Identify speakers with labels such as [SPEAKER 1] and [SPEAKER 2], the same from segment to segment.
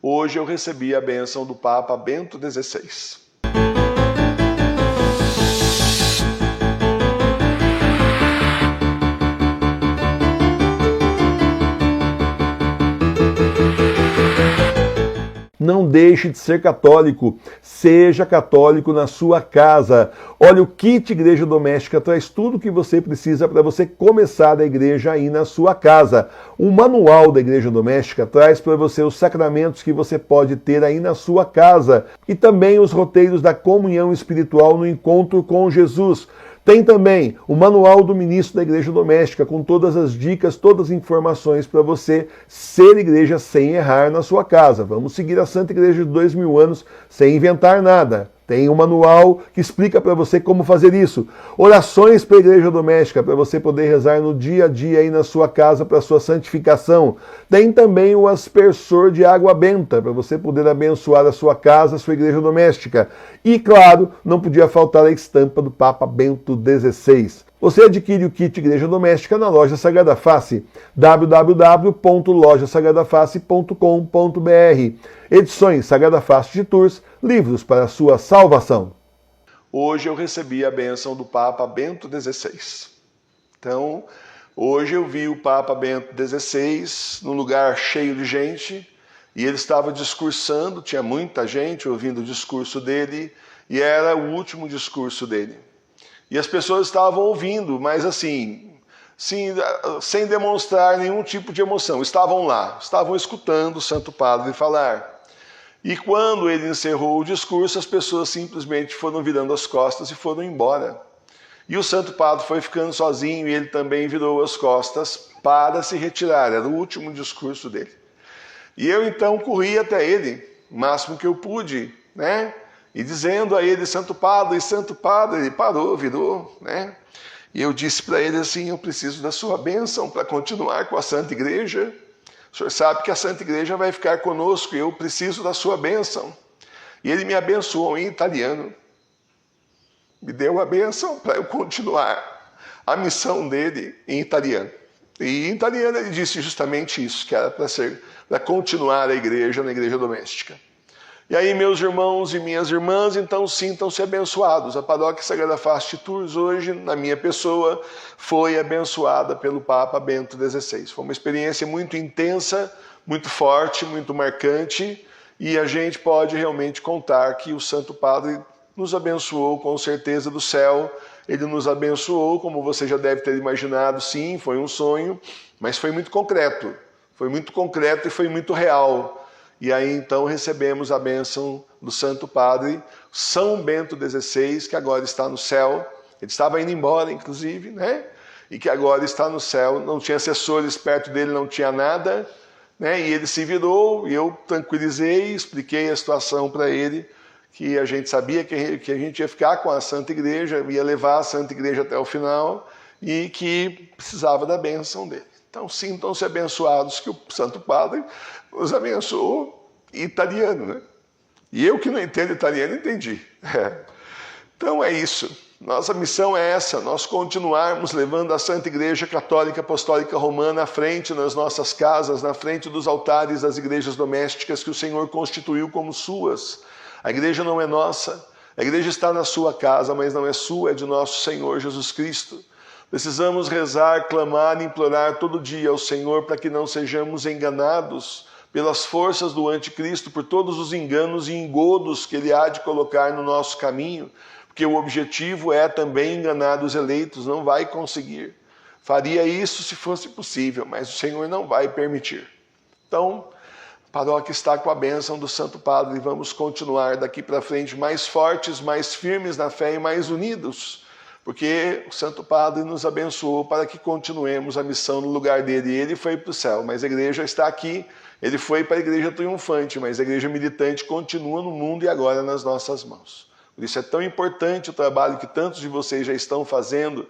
[SPEAKER 1] Hoje eu recebi a bênção do Papa Bento XVI.
[SPEAKER 2] Não deixe de ser católico, seja católico na sua casa. Olha, o kit Igreja Doméstica traz tudo o que você precisa para você começar a igreja aí na sua casa. O manual da Igreja Doméstica traz para você os sacramentos que você pode ter aí na sua casa e também os roteiros da comunhão espiritual no encontro com Jesus. Tem também o manual do ministro da Igreja Doméstica, com todas as dicas, todas as informações para você ser igreja sem errar na sua casa. Vamos seguir a Santa Igreja de 2000 anos sem inventar nada. Tem um manual que explica para você como fazer isso. Orações para a Igreja Doméstica, para você poder rezar no dia a dia aí na sua casa para a sua santificação. Tem também o aspersor de água benta, para você poder abençoar a sua casa, a sua Igreja Doméstica. E, claro, não podia faltar a estampa do Papa Bento XVI. Você adquire o kit Igreja Doméstica na loja Sagrada Face, www.lojasagradaface.com.br. Edições Sagrada Face de Tours, livros para a sua salvação.
[SPEAKER 1] Hoje eu recebi a bênção do Papa Bento XVI. Então, hoje eu vi o Papa Bento XVI num lugar cheio de gente, e ele estava discursando, tinha muita gente ouvindo o discurso dele, e era o último discurso dele. E as pessoas estavam ouvindo, mas assim, sem demonstrar nenhum tipo de emoção. Estavam lá, estavam escutando o Santo Padre falar. E quando ele encerrou o discurso, as pessoas simplesmente foram virando as costas e foram embora. E o Santo Padre foi ficando sozinho e ele também virou as costas para se retirar. Era o último discurso dele. E eu então corri até ele, o máximo que eu pude, né? E dizendo a ele, Santo Padre, ele parou, virou, né? E eu disse para ele assim, eu preciso da sua bênção para continuar com a Santa Igreja. O senhor sabe que a Santa Igreja vai ficar conosco e eu preciso da sua bênção. E ele me abençoou em italiano. Me deu a bênção para eu continuar a missão dele em italiano. E em italiano ele disse justamente isso, que era para continuar a igreja na Igreja Doméstica. E aí, meus irmãos e minhas irmãs, então sintam-se abençoados. A Paróquia Sagrada Face de Tours hoje, na minha pessoa, foi abençoada pelo Papa Bento XVI. Foi uma experiência muito intensa, muito forte, muito marcante, e a gente pode realmente contar que o Santo Padre nos abençoou com certeza do céu. Ele nos abençoou, como você já deve ter imaginado, sim, foi um sonho, mas foi muito concreto e foi muito real. E aí então recebemos a bênção do Santo Padre São Bento XVI, que agora está no céu. Ele estava indo embora, inclusive, né? E que agora está no céu. Não tinha assessores perto dele, não tinha nada, né? E ele se virou, e eu tranquilizei, expliquei a situação para ele, que a gente sabia que a gente ia ficar com a Santa Igreja, ia levar a Santa Igreja até o final, e que precisava da bênção dele. Então sintam-se abençoados que o Santo Padre nos abençoou em italiano, né? E eu que não entendo italiano, entendi. Então é isso. Nossa missão é essa, nós continuarmos levando a Santa Igreja Católica Apostólica Romana à frente nas nossas casas, na frente dos altares das igrejas domésticas que o Senhor constituiu como suas. A igreja não é nossa, a igreja está na sua casa, mas não é sua, é de nosso Senhor Jesus Cristo. Precisamos rezar, clamar e implorar todo dia ao Senhor para que não sejamos enganados pelas forças do anticristo, por todos os enganos e engodos que ele há de colocar no nosso caminho, porque o objetivo é também enganar os eleitos, não vai conseguir. Faria isso se fosse possível, mas o Senhor não vai permitir. Então, a paróquia está com a bênção do Santo Padre e vamos continuar daqui para frente mais fortes, mais firmes na fé e mais unidos, porque o Santo Padre nos abençoou para que continuemos a missão no lugar dele. Ele foi para o céu, mas a igreja está aqui. Ele foi para a igreja triunfante, mas a igreja militante continua no mundo e agora nas nossas mãos. Por isso é tão importante o trabalho que tantos de vocês já estão fazendo,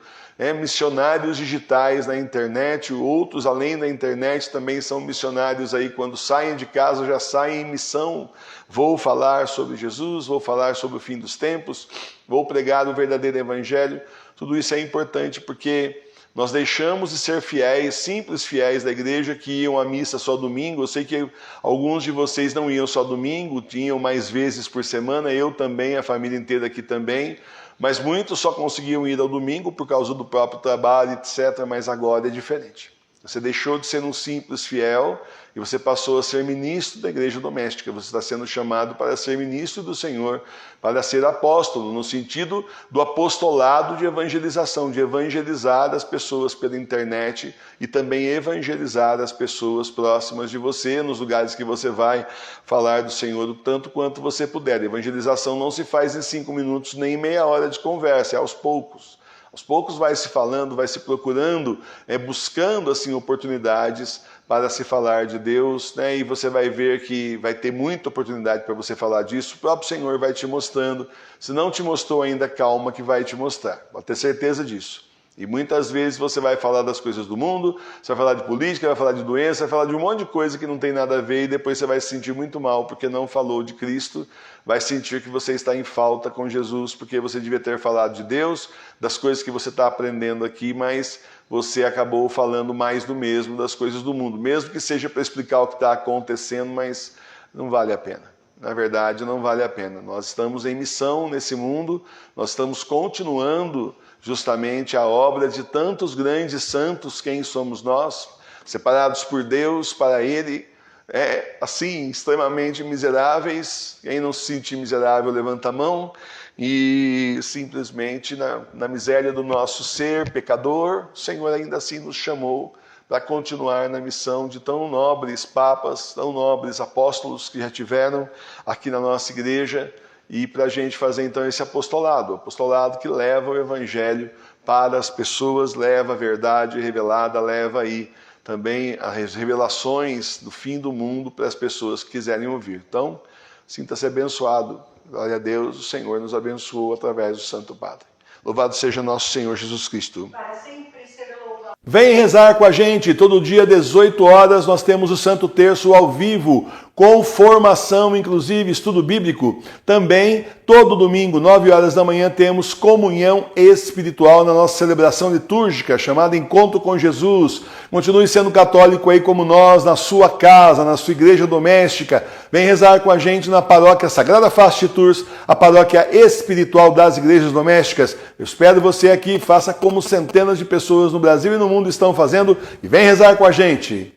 [SPEAKER 1] missionários digitais na internet, outros além da internet também são missionários aí, quando saem de casa já saem em missão. Vou falar sobre Jesus, vou falar sobre o fim dos tempos, vou pregar o verdadeiro evangelho. Tudo isso é importante porque Nós deixamos de ser fiéis, simples fiéis da igreja que iam à missa só domingo. Eu sei que alguns de vocês não iam só domingo, tinham mais vezes por semana, eu também, a família inteira aqui também, mas muitos só conseguiam ir ao domingo por causa do próprio trabalho, etc. Mas agora é diferente. Você deixou de ser um simples fiel e você passou a ser ministro da igreja doméstica. Você está sendo chamado para ser ministro do Senhor, para ser apóstolo, no sentido do apostolado de evangelização, de evangelizar as pessoas pela internet e também evangelizar as pessoas próximas de você, nos lugares que você vai falar do Senhor o tanto quanto você puder. A evangelização não se faz em 5 minutos nem em meia hora de conversa, é aos poucos. Aos poucos vai se falando, vai se procurando, buscando assim oportunidades para se falar de Deus, né? E você vai ver que vai ter muita oportunidade para você falar disso. O próprio Senhor vai te mostrando. Se não te mostrou ainda, calma que vai te mostrar. Pode ter certeza disso. E muitas vezes você vai falar das coisas do mundo, você vai falar de política, vai falar de doença, vai falar de um monte de coisa que não tem nada a ver e depois você vai se sentir muito mal porque não falou de Cristo, vai sentir que você está em falta com Jesus porque você devia ter falado de Deus, das coisas que você está aprendendo aqui, mas você acabou falando mais do mesmo, das coisas do mundo, mesmo que seja para explicar o que está acontecendo, mas não vale a pena. Na verdade, não vale a pena. Nós estamos em missão nesse mundo, nós estamos continuando justamente a obra de tantos grandes santos, quem somos nós, separados por Deus para Ele, assim, extremamente miseráveis. Quem não se sentir miserável, levanta a mão, e simplesmente na miséria do nosso ser pecador, o Senhor ainda assim nos chamou para continuar na missão de tão nobres papas, tão nobres apóstolos que já tiveram aqui na nossa igreja, e para a gente fazer então esse apostolado que leva o evangelho para as pessoas, leva a verdade revelada, leva aí também as revelações do fim do mundo para as pessoas que quiserem ouvir. Então, sinta-se abençoado. Glória a Deus, o Senhor nos abençoou através do Santo Padre. Louvado seja nosso Senhor Jesus Cristo. Vem rezar com a gente, todo dia às 18 horas nós temos o Santo Terço ao vivo, com formação, inclusive estudo bíblico. Também, todo domingo, 9 horas da manhã, temos comunhão espiritual na nossa celebração litúrgica, chamada Encontro com Jesus. Continue sendo católico aí como nós, na sua casa, na sua igreja doméstica. Vem rezar com a gente na paróquia Sagrada Face de Tours, a paróquia espiritual das igrejas domésticas. Eu espero você aqui, faça como centenas de pessoas no Brasil e no mundo estão fazendo, e vem rezar com a gente.